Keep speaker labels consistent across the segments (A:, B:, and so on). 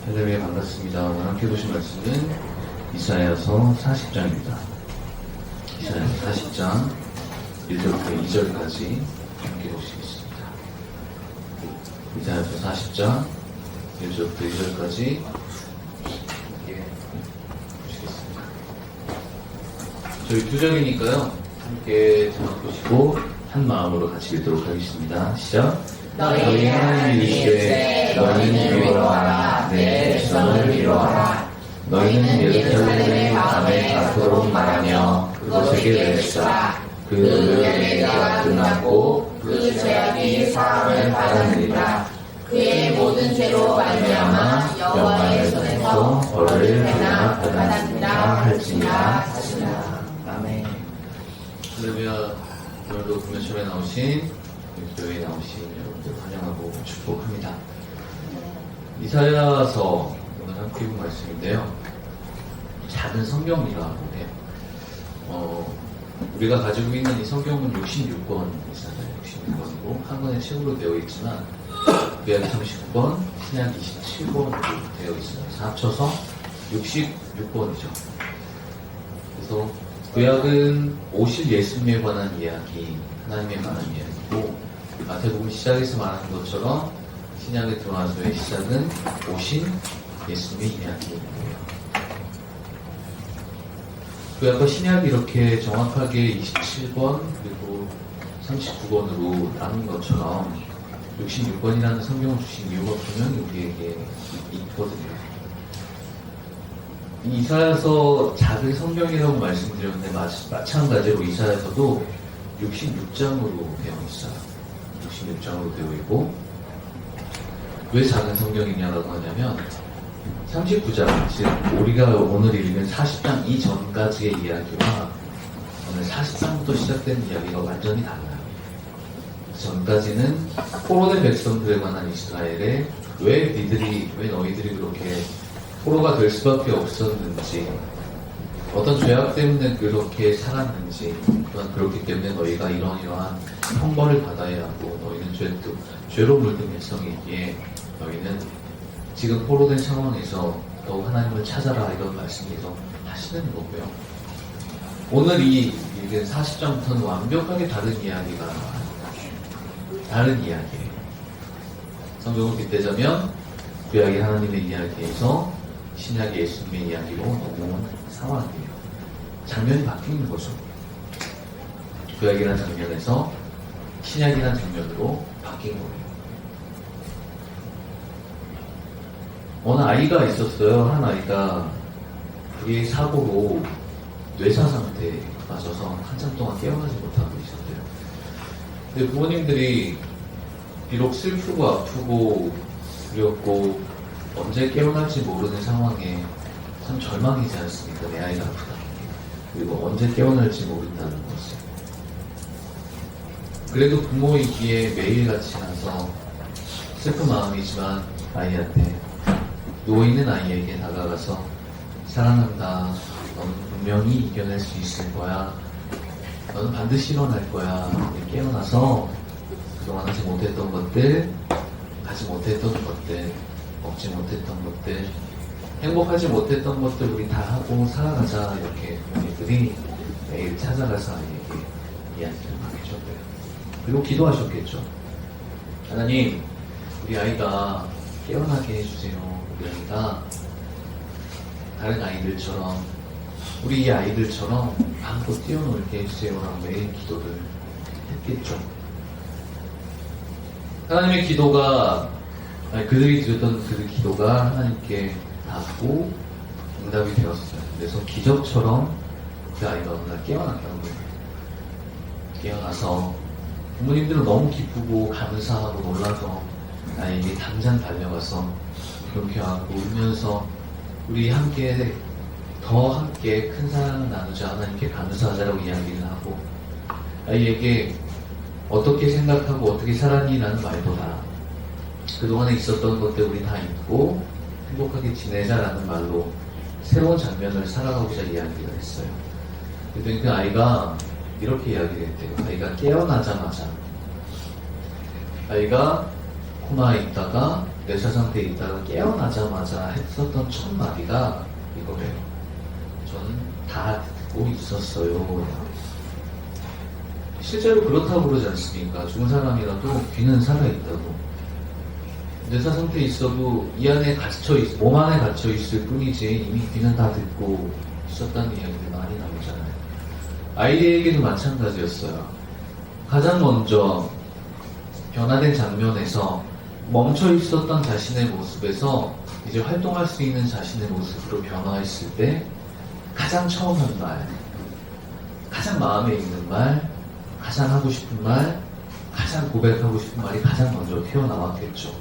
A: 할렐루야, 반갑습니다. 오늘 함께 보신 말씀은 이사야서 40장입니다. 이사야서 40장 1절부터 2절까지 함께 보시겠습니다. 이사야서 40장 1절부터 2절까지 함께 보시겠습니다. 저희 두 절이니까요, 함께 제목 보시고 한 마음으로 같이 읽도록 하겠습니다. 시작.
B: 너희 하나님 이르시되 너희는 위로하라 내 백성을 위로하라. 너희는 예루살렘의 밤에 가도록 말하며 그것에게 외치라. 그 은혜가 끝났고 그 죄악이 사함을 받았느니라. 그의 모든 죄로 말미암아 여호와의 손에서 벌을 하나 받았느니라 할지니라 하시라.
A: 아멘. 할렐루야. 오늘도 금요철에 나오신 교회에 나오신 여러분들 환영하고 축복합니다. 이사야서 오늘 함께 본 말씀인데요, 작은 성경이라고 해요. 우리가 가지고 있는 이 성경은 66권 있잖아요. 66권이고 한 권의 책으로 되어 있지만 구약 39권, 신약 27권으로 되어 있어요. 그래서 합쳐서 66권이죠. 그래서 구약은 오실 예수님에 관한 이야기, 하나님에 관한 이야기고, 마태복음 시작에서 말하는 것처럼 신약에 들어와서의 시작은 오신 예수님의 이야기예요. 구약과 신약이 이렇게 정확하게 27권 그리고 39권으로 나눈 것처럼 66권이라는 성경을 주신 이유가 분명히 우리에게 있거든요. 이사야서 작은 성경이라고 말씀드렸는데 마찬가지로 이사야서도 66장으로 되어 있어요. 66장으로 되어 있고, 왜 작은 성경이냐라고 하냐면 39장, 즉 우리가 오늘 읽은 40장 이전까지의 이야기와 오늘 40장부터 시작되는 이야기가 완전히 달라요. 전까지는 포로된 백성들에 관한 이스라엘에 왜 너희들이 그렇게 포로가 될 수밖에 없었는지, 어떤 죄악 때문에 그렇게 살았는지, 또한 그렇기 때문에 너희가 이러한 형벌을 받아야 하고, 너희는 죄로 물든 백성이기에 너희는 지금 포로된 상황에서 더욱 하나님을 찾아라, 이런 말씀에서 하시는 거고요. 오늘 이 40장부터는 완벽하게 다른 이야기예요. 성경을 빗대자면 구약의 하나님의 이야기에서 신약의 예수님의 이야기로 넘어온 상황이에요. 장면이 바뀌는 거죠. 구약이라는 장면에서 신약이라는 장면으로 바뀐 거예요. 어느 아이가 있었어요. 한 아이가 그의 사고로 뇌사 상태에 빠져서 한참 동안 깨어나지 못하고 있었대요. 근데 부모님들이 비록 슬프고 아프고 두렵고 언제 깨어날지 모르는 상황에 참 절망이지 않습니까? 내 아이가 아프다. 그리고 언제 깨어날지 모른다는 것을. 그래도 부모이기에 매일같이 가서 슬픈 마음이지만 아이한테, 누워있는 아이에게 다가가서 사랑한다. 너는 분명히 이겨낼 수 있을 거야. 너는 반드시 일어날 거야. 깨어나서 그동안 하지 못했던 것들, 가지 못했던 것들, 먹지 못했던 것들, 행복하지 못했던 것들 우리 다 하고 살아가자. 이렇게 부모님들이 매일 찾아가서 아이에게 이야기를 막 해줬대요. 그리고 기도하셨겠죠. 하나님, 우리 아이가 깨어나게 해주세요. 우리 아이가 다른 아이들처럼, 우리 이 아이들처럼 마음껏 뛰어놀게 해주세요라고 매일 기도를 했겠죠. 하나님의 기도가, 그들이 드렸던 그 기도가 하나님께 닿고 응답이 되었어요. 그래서 기적처럼 그 아이가 어느 날 깨어났다는 거예요. 깨어나서 부모님들은 너무 기쁘고 감사하고 놀라서 아이에게 당장 달려가서 그렇게 하고 울면서 우리 함께 큰 사랑을 나누자, 하나님께 감사하자라고 이야기를 하고, 아이에게 어떻게 생각하고 어떻게 살았니? 라는 말보다 그동안에 있었던 것들 우리 다 잊고 행복하게 지내자라는 말로 새로운 장면을 살아가고자 이야기를 했어요. 그랬더니 그 아이가 이렇게 이야기를 했대요. 아이가 깨어나자마자 아이가 코마에 있다가 뇌사 상태에 있다가 깨어나자마자 했었던 첫 마디가 이거예요. 저는 다 듣고 있었어요. 실제로 그렇다고 그러지 않습니까? 죽은 사람이라도 귀는 살아있다고. 뇌사 상태에 있어도 이 안에 몸 안에 갇혀있을 뿐이지 이미 귀는 다 듣고 있었다는 이야기들 많이 나오잖아요. 아이에게도 마찬가지였어요. 가장 먼저 변화된 장면에서 멈춰 있었던 자신의 모습에서 이제 활동할 수 있는 자신의 모습으로 변화했을 때 가장 처음 한 말, 가장 마음에 있는 말, 가장 하고 싶은 말, 가장 고백하고 싶은 말이 가장 먼저 튀어나왔겠죠.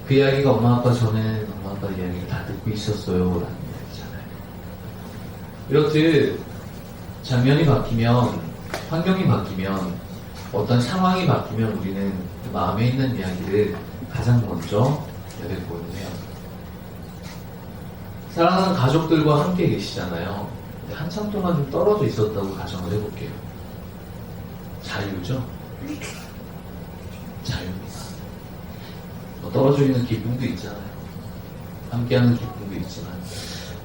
A: 그 이야기가 엄마 아빠 전에 엄마 아빠 이야기를 다 듣고 있었어요 라는 이야기잖아요. 이렇듯 장면이 바뀌면, 환경이 바뀌면, 어떤 상황이 바뀌면 우리는 그 마음에 있는 이야기를 가장 먼저 내뱉고는 해요. 사랑하는 가족들과 함께 계시잖아요. 근데 한참 동안 좀 떨어져 있었다고 가정을 해볼게요. 자유죠? 자유입니다. 떨어져 있는 기쁨도 있잖아요. 함께하는 기쁨도 있지만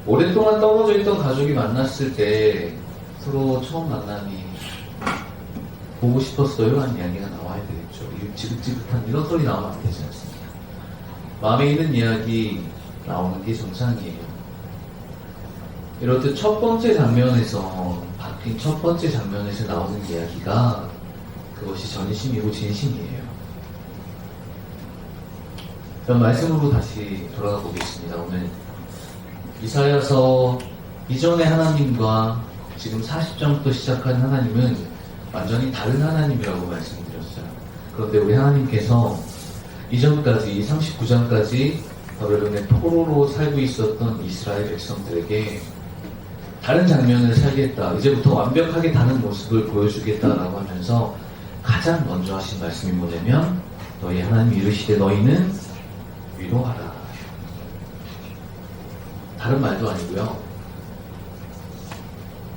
A: 오랫동안 떨어져 있던 가족이 만났을 때 서로 처음 만남이 보고 싶었어요 하는 이야기가 나와야 되겠죠. 이 지긋지긋한 이런 소리 나오면 안 되지 않습니까? 마음에 있는 이야기 나오는 게 정상이에요. 이렇듯 첫 번째 장면에서 바뀐 첫 번째 장면에서 나오는 이야기가 그것이 전심이고 진심이에요. 그럼 말씀으로 다시 돌아가 보겠습니다. 오늘 이사야서 이전의 하나님과 지금 40장부터 시작한 하나님은 완전히 다른 하나님이라고 말씀드렸어요. 그런데 우리 하나님께서 이전까지 39장까지 바벨론의 포로로 살고 있었던 이스라엘 백성들에게 다른 장면을 살겠다, 이제부터 완벽하게 다른 모습을 보여주겠다라고 하면서 가장 먼저 하신 말씀이 뭐냐면 너희 하나님 이르시되 너희는 위로하라. 다른 말도 아니고요.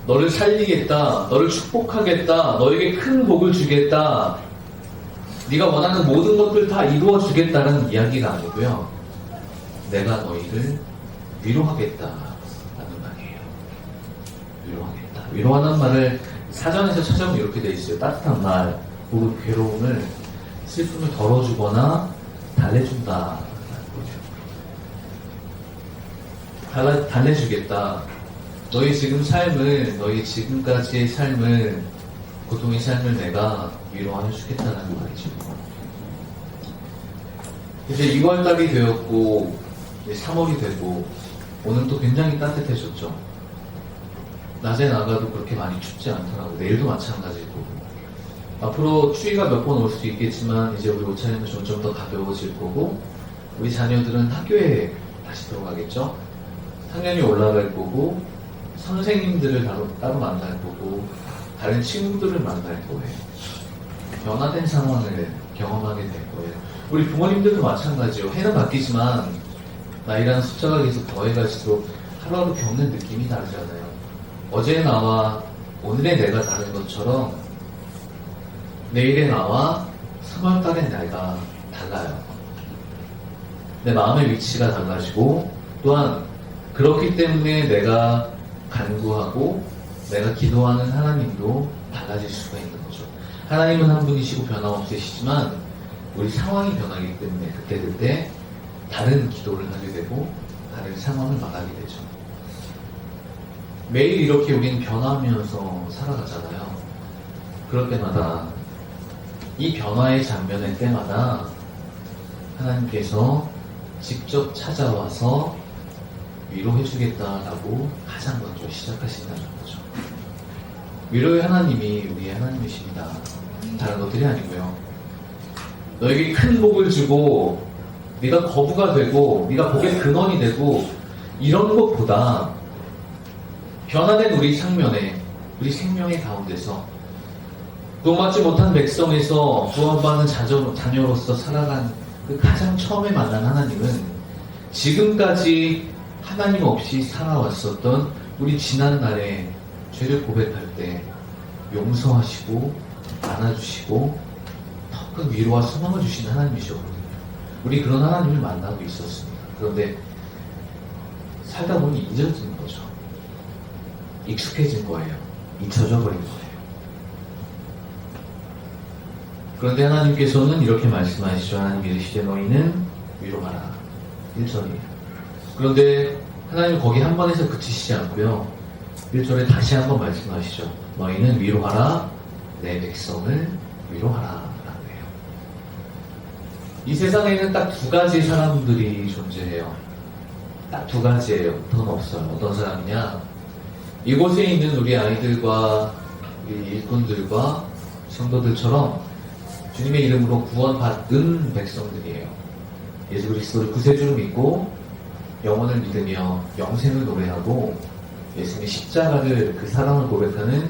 A: 너를 살리겠다, 너를 축복하겠다, 너에게 큰 복을 주겠다, 네가 원하는 모든 것들 다 이루어 주겠다는 이야기가 아니고요. 내가 너희를 위로하겠다 라는 말이에요. 위로하겠다. 위로하는 말을 사전에서 찾아보면 이렇게 되어 있어요. 따뜻한 말, 혹은 괴로움을, 슬픔을 덜어주거나 달래준다. 달래주겠다. 너희 지금 삶을, 너희 지금까지의 삶을, 고통의 삶을 내가 위로해주겠다는 말이죠. 이제 2월달이 되었고, 이제 3월이 되고, 오늘 또 굉장히 따뜻해졌죠. 낮에 나가도 그렇게 많이 춥지 않더라고요. 내일도 마찬가지고. 앞으로 추위가 몇 번 올 수도 있겠지만, 이제 우리 옷차림은 점점 더 가벼워질 거고, 우리 자녀들은 학교에 다시 들어가겠죠. 학년이 올라갈 거고, 선생님들을 따로 만날 거고, 다른 친구들을 만날 거예요. 변화된 상황을 경험하게 될 거예요. 우리 부모님들도 마찬가지요. 해는 바뀌지만 나이라는 숫자가 계속 더해갈수록 하루하루 겪는 느낌이 다르잖아요. 어제의 나와 오늘의 내가 다른 것처럼 내일의 나와 3월달의 내가 달라요. 내 마음의 위치가 달라지고, 또한 그렇기 때문에 내가 간구하고 내가 기도하는 하나님도 달라질 수가 있는 거죠. 하나님은 한 분이시고 변함없으시지만 우리 상황이 변하기 때문에 그때 다른 기도를 하게 되고 다른 상황을 말하게 되죠. 매일 이렇게 우리는 변하면서 살아가잖아요. 그럴 때마다 이 변화의 장면의 때마다 하나님께서 직접 찾아와서 위로해주겠다라고 가장 먼저 시작하신다는 거죠. 위로의 하나님이 우리의 하나님이십니다. 다른 것들이 아니고요. 너에게 큰 복을 주고 네가 거부가 되고 네가 복의 근원이 되고 이런 것보다 변화된 우리 상면에, 우리 생명의 가운데서 구원받지 못한 백성에서 구원받는 자녀로서 살아간 그 가장 처음에 만난 하나님은 지금까지 하나님 없이 살아왔었던 우리 지난날에 죄를 고백할 때 용서하시고 안아주시고 더 큰 위로와 소망을 주시는 하나님이시거든요. 우리 그런 하나님을 만나고 있었습니다. 그런데 살다 보니 잊어진 거죠. 익숙해진 거예요. 잊혀져 버린 거예요. 그런데 하나님께서는 이렇게 말씀하시죠. 하나님 이르시되 너희는 위로하라. 1절이에요. 그런데 하나님 거기 한 번에서 그치시지 않고요. 1절에 다시 한번 말씀하시죠. 너희는 위로하라. 내 백성을 위로하라. 라고 해요. 이 세상에는 딱 두 가지 사람들이 존재해요. 딱 두 가지예요. 더 없어요. 어떤 사람이냐? 이곳에 있는 우리 아이들과 우리 일꾼들과 성도들처럼 주님의 이름으로 구원받은 백성들이에요. 예수 그리스도를 구세주로 믿고 영혼을 믿으며 영생을 노래하고 예수님의 십자가를 그 사랑을 고백하는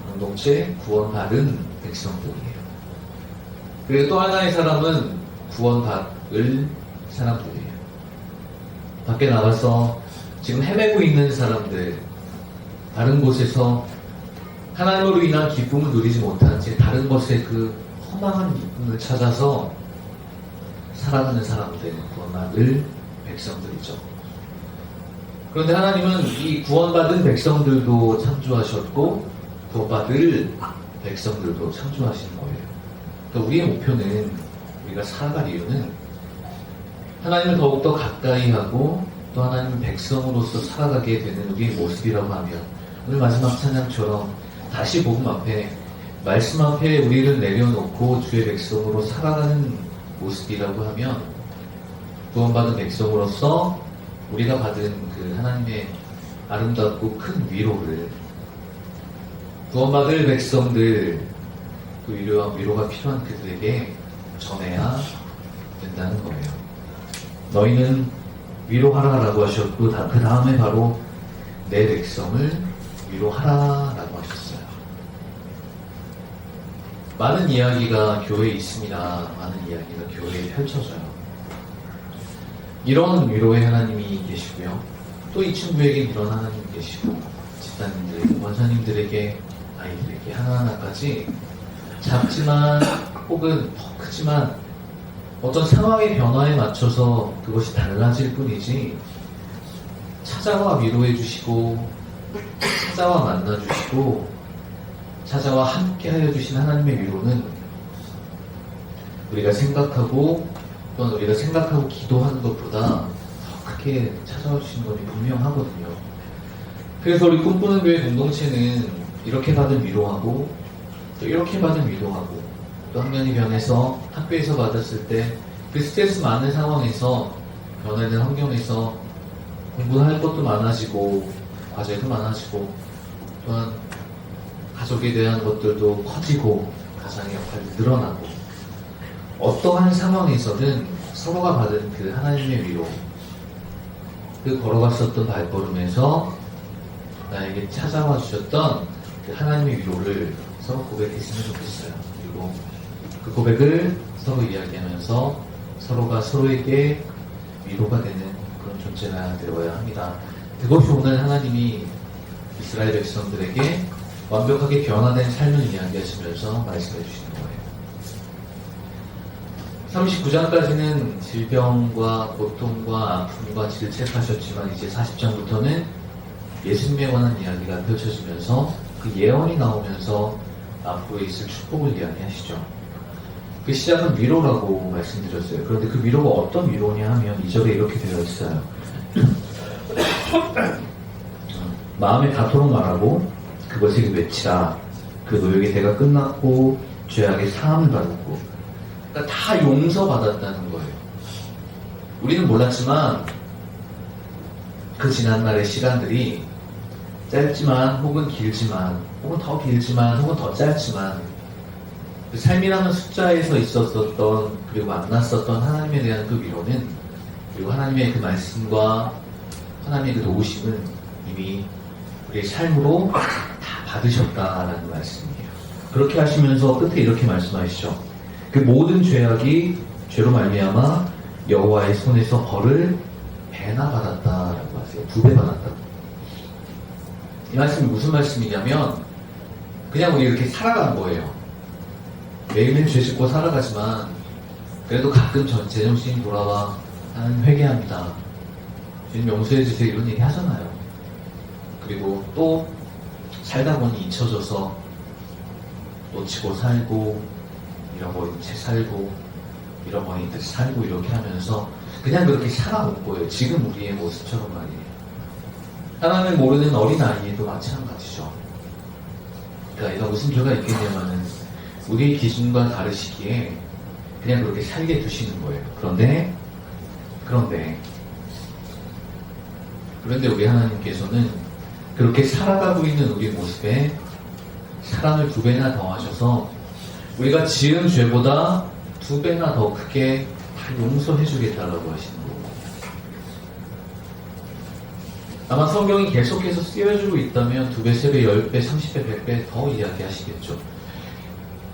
A: 공동체 구원받은 백성들이에요. 그리고 또 하나의 사람은 구원받을 사람들이에요. 밖에 나가서 지금 헤매고 있는 사람들, 다른 곳에서 하나님으로 인한 기쁨을 누리지 못한 채 다른 것에 그 허망한 기쁨을 찾아서 살아가는 사람들, 구원받을 백성들이죠. 그런데 하나님은 이 구원받은 백성들도 창조하셨고 구원받을 백성들도 창조하시는 거예요. 그러니까 우리의 목표는, 우리가 살아갈 이유는 하나님을 더욱더 가까이 하고 또 하나님 백성으로서 살아가게 되는 우리의 모습이라고 하면, 오늘 마지막 찬양처럼 다시 복음 앞에, 말씀 앞에 우리를 내려놓고 주의 백성으로 살아가는 모습이라고 하면, 구원받은 백성으로서 우리가 받은 그 하나님의 아름답고 큰 위로를 구원받을 백성들, 그 위로가 필요한 그들에게 전해야 된다는 거예요. 너희는 위로하라라고 하셨고, 그 다음에 바로 내 백성을 위로하라라고 하셨어요. 많은 이야기가 교회에 있습니다. 많은 이야기가 교회에 펼쳐져요. 이런 위로의 하나님이 계시고요. 또 이 친구에게 이런 하나님이 계시고, 집사님들에게, 원사님들에게, 아이들에게 하나하나까지 작지만 혹은 더 크지만 어떤 상황의 변화에 맞춰서 그것이 달라질 뿐이지, 찾아와 위로해 주시고 찾아와 만나 주시고 찾아와 함께 하여 주신 하나님의 위로는 우리가 생각하고 또는 우리가 생각하고 기도하는 것보다 더 크게 찾아와 주시는 것이 분명하거든요. 그래서 우리 꿈꾸는 교회 공동체는 이렇게 받은 위로하고 또 이렇게 받은 위로하고, 또 학년이 변해서 학교에서 받았을 때 그 스트레스 많은 상황에서, 변화되는 환경에서 공부할 것도 많아지고 과제도 많아지고, 또한 가족에 대한 것들도 커지고 가장의 역할도 늘어나고, 어떠한 상황에서는 서로가 받은 그 하나님의 위로, 그 걸어갔었던 발걸음에서 나에게 찾아와 주셨던 그 하나님의 위로를 서로 고백했으면 좋겠어요. 그리고 그 고백을 서로 이야기하면서 서로가 서로에게 위로가 되는 그런 존재가 되어야 합니다. 그것이 오늘 하나님이 이스라엘 백성들에게 완벽하게 변화된 삶을 이야기하시면서 말씀해 주시는 거예요. 39장까지는 질병과 고통과 아픔과 질책하셨지만, 이제 40장부터는 예수님에 관한 이야기가 펼쳐지면서 그 예언이 나오면서 앞으로 있을 축복을 이야기하시죠. 그 시작은 위로라고 말씀드렸어요. 그런데 그 위로가 어떤 위로냐 하면 2절에 이렇게 되어 있어요. 마음에 닿도록 말하고 그것에게 외치라. 그 노역의 대가 끝났고 죄악의 사함을 받았고. 그러니까 다 용서받았다는 거예요. 우리는 몰랐지만 그 지난날의 시간들이 짧지만 혹은 길지만 혹은 더 길지만 혹은 더 짧지만 그 삶이라는 숫자에서 있었었던, 그리고 만났었던 하나님에 대한 그 위로는, 그리고 하나님의 그 말씀과 하나님의 그 도우심은 이미 우리의 삶으로 다 받으셨다라는 말씀이에요. 그렇게 하시면서 끝에 이렇게 말씀하시죠. 그 모든 죄악이 죄로 말미암아 여호와의 손에서 벌을 배나 받았다라고 하세요. 2배 받았다. 이 말씀이 무슨 말씀이냐면, 그냥 우리 이렇게 살아간 거예요. 매일매일 죄 짓고 살아가지만 그래도 가끔 제정신이 돌아와 하나님 회개합니다. 주님 용서해주세요. 이런 얘기 하잖아요. 그리고 또 살다 보니 잊혀져서 놓치고 살고 잃어버린 채 살고 잃어버린 듯 살고 이렇게 하면서 그냥 그렇게 살아온 거예요. 지금 우리의 모습처럼 말이에요. 하나님을 모르는 어린아이에도 마찬가지죠. 그러니까 얘가 무슨 죄가 있겠냐면은 우리의 기준과 다르시기에 그냥 그렇게 살게 두시는 거예요. 그런데 우리 하나님께서는 그렇게 살아가고 있는 우리 모습에 사랑을 2배나 더하셔서 우리가 지은 죄보다 2배나 더 크게 다 용서해 주겠다라고 하시는 거고, 아마 성경이 계속해서 쓰여주고 있다면 2배, 3배, 10배, 30배, 100배 더 이야기하시겠죠.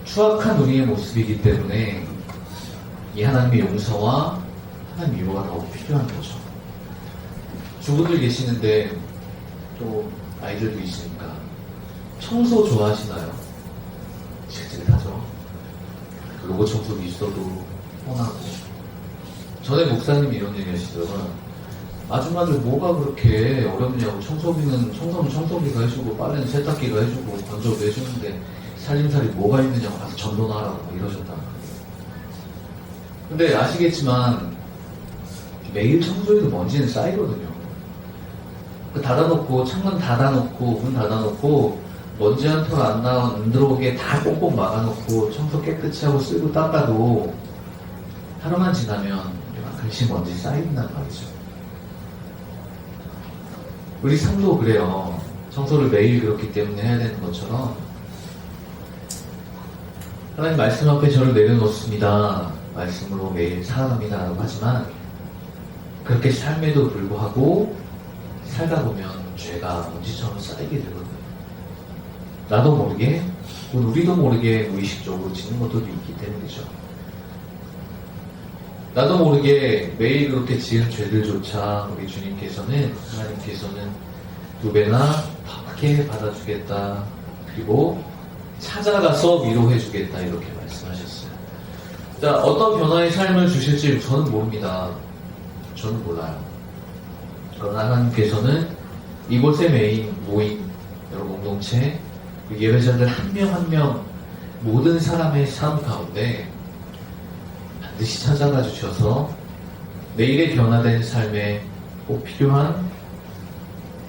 A: 추악한 우리의 모습이기 때문에 이 하나님의 용서와 하나님 위로가 더욱 필요한 거죠. 주부들 계시는데 또 아이들도 있으니까 청소 좋아하시나요? 지긋지긋하죠. 로봇 청소기 있어도 뻔하고. 전에 목사님이 이런 얘기 하시더라고요. 아줌마들 뭐가 그렇게 어렵냐고. 청소는 청소기가 해주고 빨래는 세탁기가 해주고 건조도 해주는데 살림살이 뭐가 있느냐고 가서 전도하라고 이러셨단 말이에요. 근데 아시겠지만 매일 청소해도 먼지는 쌓이거든요. 닫아놓고 창문 닫아놓고 문 닫아놓고 먼지 한 톨 안 들어오게 다 꽁꽁 막아놓고 청소 깨끗이 하고 쓸고 닦아도 하루만 지나면 이만큼씩 먼지 쌓인단 말이죠. 우리 삶도 그래요. 청소를 매일 그렇기 때문에 해야 되는 것처럼 하나님 말씀 앞에 저를 내려놓습니다. 말씀으로 매일 살아갑니다 라고 하지만 그렇게 삶에도 불구하고 살다 보면 죄가 먼지처럼 쌓이게 되거든요. 나도 모르게, 우리도 모르게 무의식적으로 짓는 것들도 있기 때문이죠. 나도 모르게 매일 그렇게 지은 죄들조차 우리 주님께서는, 하나님께서는 2배나 더 크게 받아주겠다. 그리고 찾아가서 위로해주겠다. 이렇게 말씀하셨어요. 자, 어떤 변화의 삶을 주실지 저는 모릅니다. 저는 몰라요. 그러나 하나님께서는 이곳에 모인 여러 공동체, 예배자들 한 명 한 명 모든 사람의 삶 가운데 반드시 찾아가 주셔서 내일의 변화된 삶에 꼭 필요한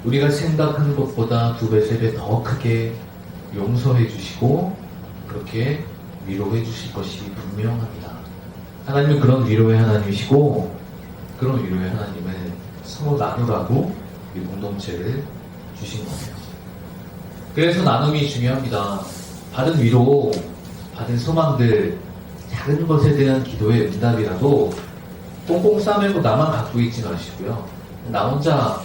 A: 우리가 생각하는 것보다 2배, 3배 더 크게 용서해 주시고 그렇게 위로해 주실 것이 분명합니다. 하나님은 그런 위로의 하나님이시고 그런 위로의 하나님은 서로 나누라고 이 공동체를 주신 거예요. 그래서 나눔이 중요합니다. 받은 위로, 받은 소망들, 작은 것에 대한 기도의 응답이라도 꽁꽁 싸매고 나만 갖고 있지 마시고요. 나 혼자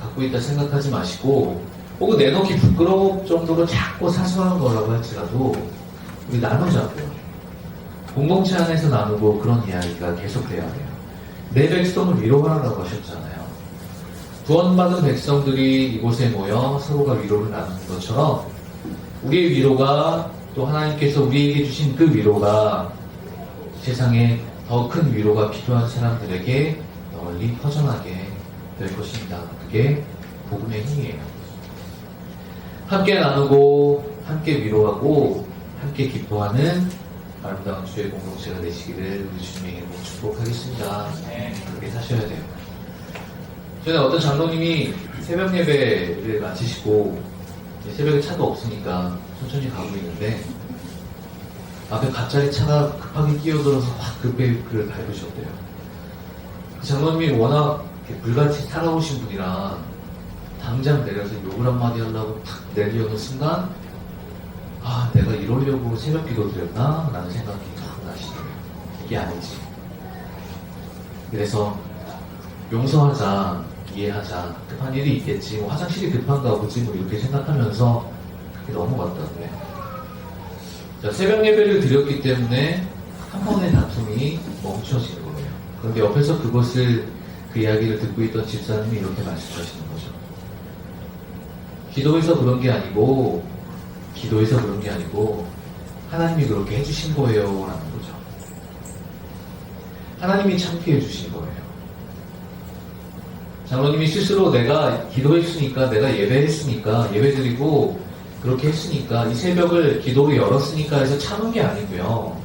A: 갖고 있다 생각하지 마시고, 혹은 내놓기 부끄러울 정도로 작고 사소한 거라고 할지라도 우리 나누자고요. 공동체 안에서 나누고 그런 이야기가 계속돼야 돼요. 내 백성을 위로하라고 하셨잖아요. 구원받은 백성들이 이곳에 모여 서로가 위로를 나누는 것처럼 우리의 위로가 또 하나님께서 우리에게 주신 그 위로가 세상에 더 큰 위로가 필요한 사람들에게 널리 퍼져나게 될 것입니다. 그게 복음의 힘이에요. 함께 나누고 함께 위로하고 함께 기뻐하는 아름다운 주의 공동체가 되시기를 우리 주님의 이름으로 축복하겠습니다. 그렇게 사셔야 돼요. 전에 어떤 장로님이 새벽 예배를 마치시고 새벽에 차도 없으니까 천천히 가고 있는데 앞에 갑자기 차가 급하게 끼어들어서 확 그 브레이크를 밟으셨대요. 그 장로님이 워낙 불같이 살아오신 분이라 당장 내려서 욕을 한마디 하려고 탁 내려오는 순간 내가 이러려고 새벽 기도 드렸나? 라는 생각이 탁 나시더라고요. 이게 아니지. 그래서 용서하자, 이해하자, 급한 일이 있겠지, 뭐 화장실이 급한가 보지, 뭐 이렇게 생각하면서 그렇게 넘어갔다고요. 자, 새벽 예배를 드렸기 때문에 한 번의 다툼이 멈춰진 거예요. 그런데 옆에서 그 이야기를 듣고 있던 집사님이 이렇게 말씀하시는 거죠. 기도해서 그런 게 아니고 하나님이 그렇게 해주신 거예요 라는 거죠. 하나님이 참게 해주신 거예요. 장로님이 스스로 내가 기도했으니까, 내가 예배했으니까, 예배드리고 그렇게 했으니까, 이 새벽을 기도로 열었으니까 해서 참은 게 아니고요.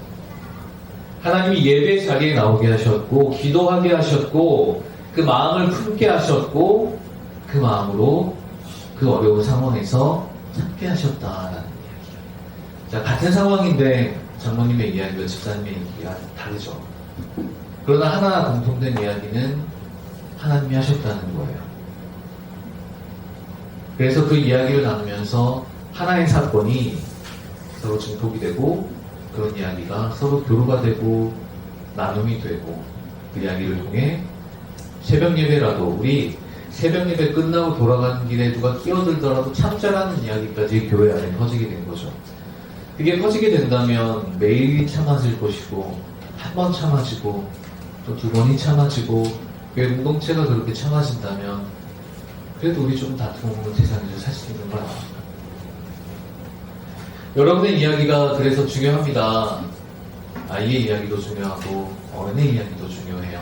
A: 하나님이 예배 자리에 나오게 하셨고, 기도하게 하셨고, 그 마음을 품게 하셨고, 그 마음으로 그 어려운 상황에서 참게 하셨다라는 이야기. 자, 같은 상황인데 장모님의 이야기와 집사님의 이야기가 다르죠. 그러나 하나 공통된 이야기는 하나님이 하셨다는 거예요. 그래서 그 이야기를 나누면서 하나의 사건이 서로 증폭이 되고, 그런 이야기가 서로 교류가 되고 나눔이 되고, 그 이야기를 통해 새벽 예배라도, 우리 새벽 예배 끝나고 돌아가는 길에 누가 끼어들더라도 참자라는 이야기까지 교회 안에 퍼지게 된 거죠. 그게 퍼지게 된다면 매일이 참아질 것이고, 한 번 참아지고 또 두 번이 참아지고, 교회 공동체가 그렇게 참아진다면 그래도 우리 좀 다툼 없는 세상에서 살 수 있는 거 아닙니까? 여러분의 이야기가 그래서 중요합니다. 아이의 이야기도 중요하고 어른의 이야기도 중요해요.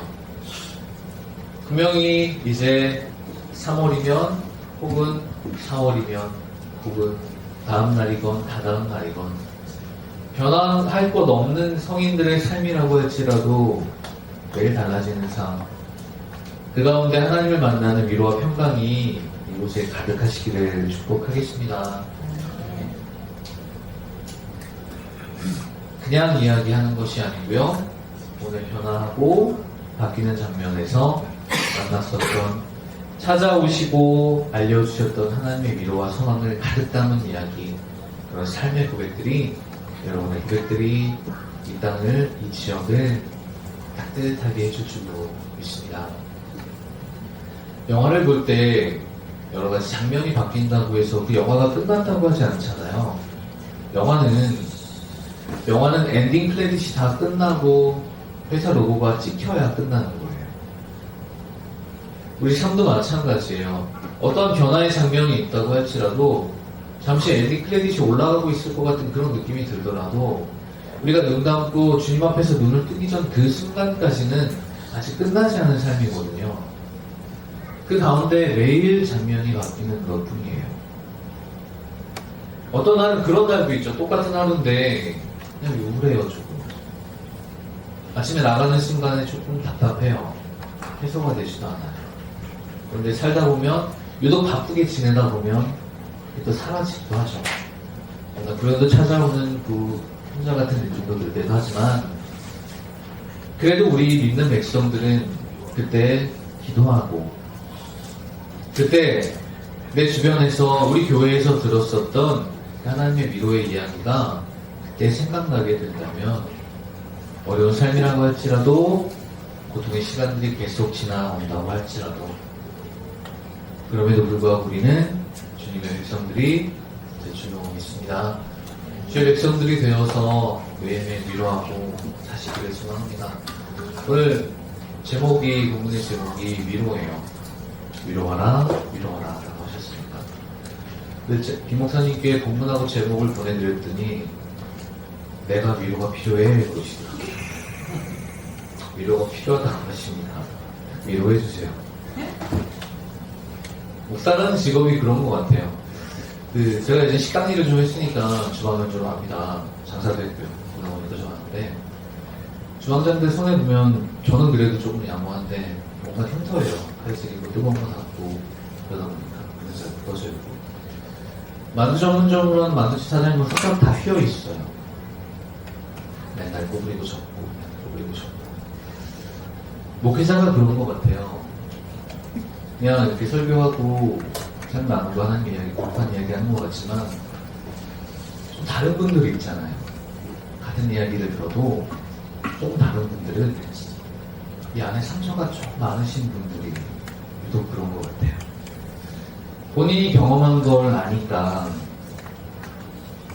A: 분명히 이제 3월이면 혹은 4월이면 혹은 다음 날이건 다다음 날이건 변화할 것 없는 성인들의 삶이라고 할지라도 매일 달라지는 삶, 그 가운데 하나님을 만나는 위로와 평강이 이곳에 가득하시기를 축복하겠습니다. 그냥 이야기하는 것이 아니고요, 오늘 변화하고 바뀌는 장면에서 만났었던, 찾아오시고 알려주셨던 하나님의 위로와 소망을 가득 담은 이야기, 그런 삶의 고백들이, 여러분의 고백들이 이 땅을, 이 지역을 따뜻하게 해줄 줄로 믿습니다. 영화를 볼 때 여러 가지 장면이 바뀐다고 해서 그 영화가 끝난다고 하지 않잖아요. 영화는 엔딩 크레딧이 다 끝나고 회사 로고가 찍혀야 끝나는 거예요. 우리 삶도 마찬가지예요. 어떤 변화의 장면이 있다고 할지라도 잠시 엔딩 크레딧이 올라가고 있을 것 같은 그런 느낌이 들더라도 우리가 눈 감고 주님 앞에서 눈을 뜨기 전 그 순간까지는 아직 끝나지 않은 삶이거든요. 그 가운데 매일 장면이 바뀌는 것 뿐이에요. 어떤 날은 그런 날도 있죠. 똑같은 하루인데 그냥 우울해요, 조금. 아침에 나가는 순간에 조금 답답해요. 해소가 되지도 않아요. 그런데 살다 보면, 유독 바쁘게 지내다 보면 또 사라지기도 하죠. 뭔가 그래도 찾아오는 그 혼자 같은 느낌도 들 때도 하지만, 그래도 우리 믿는 백성들은 그때 기도하고, 그때 내 주변에서, 우리 교회에서 들었었던 하나님의 위로의 이야기가 그때 생각나게 된다면, 어려운 삶이라고 할지라도, 고통의 시간들이 계속 지나온다고 할지라도, 그럼에도 불구하고 우리는 주님의 백성들이 될 줄로 믿습니다. 주의 백성들이 되어서 매일매일 위로하고 사시기를 소망합니다. 오늘 제목이, 본문의 제목이 위로예요. 위로하라, 위로하라 라고 하셨습니다. 근데 김 목사님께 본문하고 제목을 보내드렸더니 내가 위로가 필요해 그러시더라고요. 위로가 필요하다고 하십니다. 위로해주세요. 목사라는 직업이 그런 것 같아요. 제가 이제 식당 일을 좀 했으니까 주방을 좀 압니다. 장사도 했고요. 문화원도 좀 하는데, 주방장들 손에 보면 저는 그래도 조금 양호한데 뭔가 흉터예요. 그래서 이거 뜨거운 거 닫고 그러다 보니까 문을 잘 꺼져 있고, 만두 전문점으로는 만두집 사장님은 손가락 다 휘어 있어요. 맨날 꼬부리고 접고 꼬부리고 접고. 목회자가 그런 것 같아요. 그냥 이렇게 설교하고 삶 나누고 하는 이야기, 공판 이야기 하는 것 같지만 좀 다른 분들이 있잖아요. 같은 이야기를 들어도 좀 다른 분들은 이 안에 상처가 좀 많으신 분들이 유독 그런 것 같아요. 본인이 경험한 걸 아니까,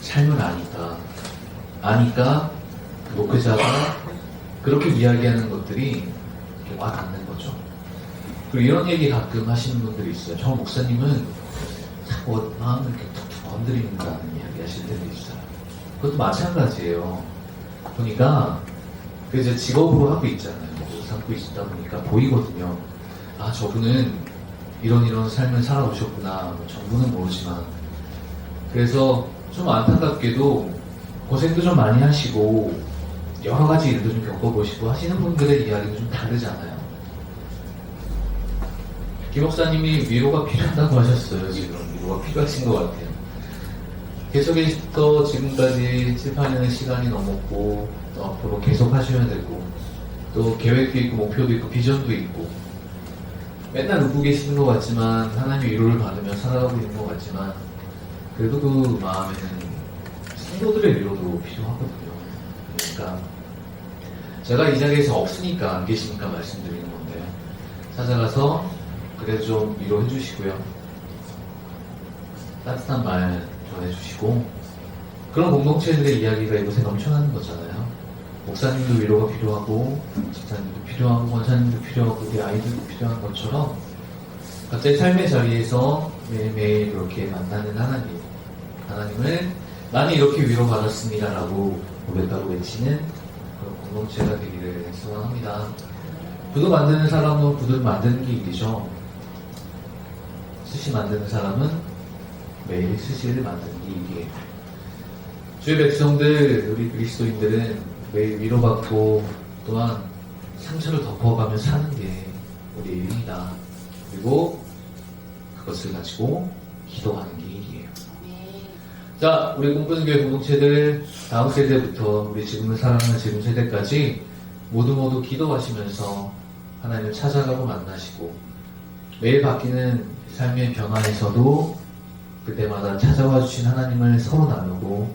A: 삶을 아니까 목회자가 그렇게 이야기하는 것들이 이렇게 와닿는 거죠. 그리고 이런 얘기 가끔 하시는 분들이 있어요. 저 목사님은 자꾸 마음을 이렇게 툭툭 건드린다는 이야기 하실 때도 있어요. 그것도 마찬가지예요. 보니까 그 이제 직업으로 하고 있잖아요. 삼고 있다 보니까 보이거든요. 아, 저분은 이런 삶을 살아오셨구나. 뭐 전부는 모르지만. 그래서 좀 안타깝게도 고생도 좀 많이 하시고 여러 가지 일도 좀 겪어보시고 하시는 분들의 이야기는 좀 다르잖아요. 김 목사님이 위로가 필요하다고 하셨어요. 지금 위로가 필요하신 것 같아요. 계속해서 지금까지 7, 8년의 시간이 넘었고 또 앞으로 계속 하셔야 되고 또 계획도 있고 목표도 있고 비전도 있고 맨날 웃고 계시는 것 같지만 하나님의 위로를 받으며 살아가고 있는 것 같지만 그래도 그 마음에는 성도들의 위로도 필요하거든요. 그러니까 제가 이 자리에서 없으니까 안 계시니까 말씀드리는 건데요. 찾아가서 그래도 좀 위로해 주시고요. 따뜻한 말 전해주시고 그런 공동체들의 이야기가 이곳에 넘쳐나는 거잖아요. 목사님도 위로가 필요하고 집사님도 필요하고 권사님도 필요하고 우리 아이들도 필요한 것처럼 각자의 삶의 자리에서 매일매일 이렇게 만나는 하나님을 나는 이렇게 위로받았습니다 라고 고백하고 외치는 그런 공동체가 되기를 소원합니다. 구두 만드는 사람은 구두를 만드는 게 일이죠. 스시 만드는 사람은 매일 스시를 만드는 게 일이에요. 주의 백성들, 우리 그리스도인들은 매일 위로받고 또한 상처를 덮어가며 사는 게 우리의 일입니다. 그리고 그것을 가지고 기도하는 게 일이에요. 자, 우리 꿈꾸는 교회 공동체들 다음 세대부터 우리 지금을 살아가는 지금 세대까지 모두 기도하시면서 하나님을 찾아가고 만나시고 매일 바뀌는 삶의 변화에서도 그때마다 찾아와 주신 하나님을 서로 나누고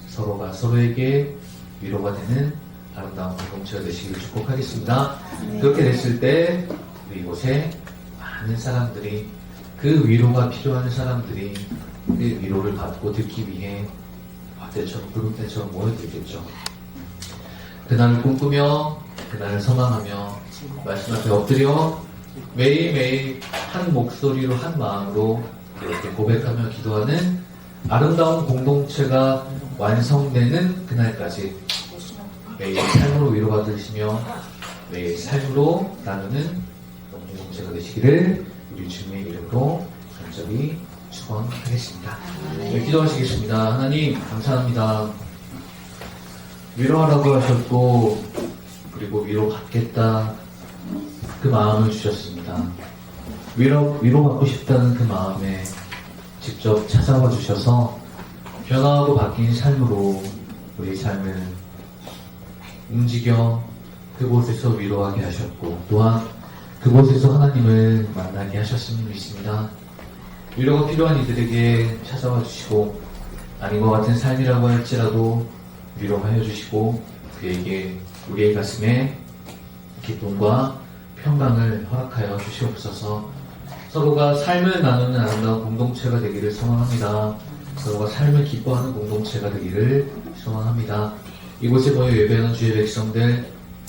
A: 서로가 서로에게 위로가 되는 아름다운 공동체가 되시기를 축복하겠습니다. 그렇게 됐을 때 우리 이곳에 많은 사람들이 그 위로가 필요한 사람들이 그 위로를 받고 듣기 위해 때처럼 붉은 때처럼 모여들겠죠. 그날을 꿈꾸며 그날을 소망하며 말씀 앞에 엎드려 매일매일 한 목소리로 한 마음으로 이렇게 고백하며 기도하는 아름다운 공동체가 완성되는 그날까지 매일 삶으로 위로받으시며 매일 삶으로 나누는 공동체가 되시기를 우리 주님의 이름으로 간절히 축원하겠습니다. 네, 기도하시겠습니다. 하나님 감사합니다. 위로하라고 하셨고 그리고 위로받겠다 그 마음을 주셨습니다. 위로받고 싶다는 그 마음에 직접 찾아와 주셔서 변화하고 바뀐 삶으로 우리 삶을 움직여 그곳에서 위로하게 하셨고 또한 그곳에서 하나님을 만나게 하셨음을 믿습니다. 위로가 필요한 이들에게 찾아와 주시고 아닌 것 같은 삶이라고 할지라도 위로하여 주시고 그에게 우리의 가슴에 기쁨과 평강을 허락하여 주시옵소서. 서로가 삶을 나누는 아름다운 공동체가 되기를 소망합니다. 서로가 삶을 기뻐하는 공동체가 되기를 소망합니다. 이곳에 모여 예배하는 주의 백성들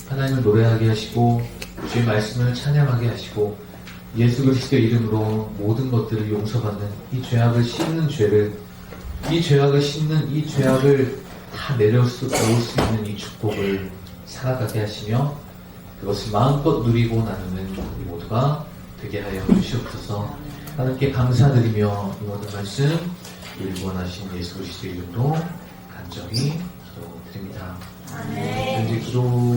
A: 하나님을 노래하게 하시고 주의 말씀을 찬양하게 하시고 예수 그리스도의 이름으로 모든 것들을 용서받는 이 죄악을 씻는 이 죄악을 다 내려올 수 있는 이 축복을 살아가게 하시며 그것을 마음껏 누리고 나누는 우리 모두가 되게 하여 주시옵소서. 하나님께 감사드리며 이 모든 말씀 우리 원하신 예수 그리스도의 이름으로 간절히 기도드립니다. 현재 기도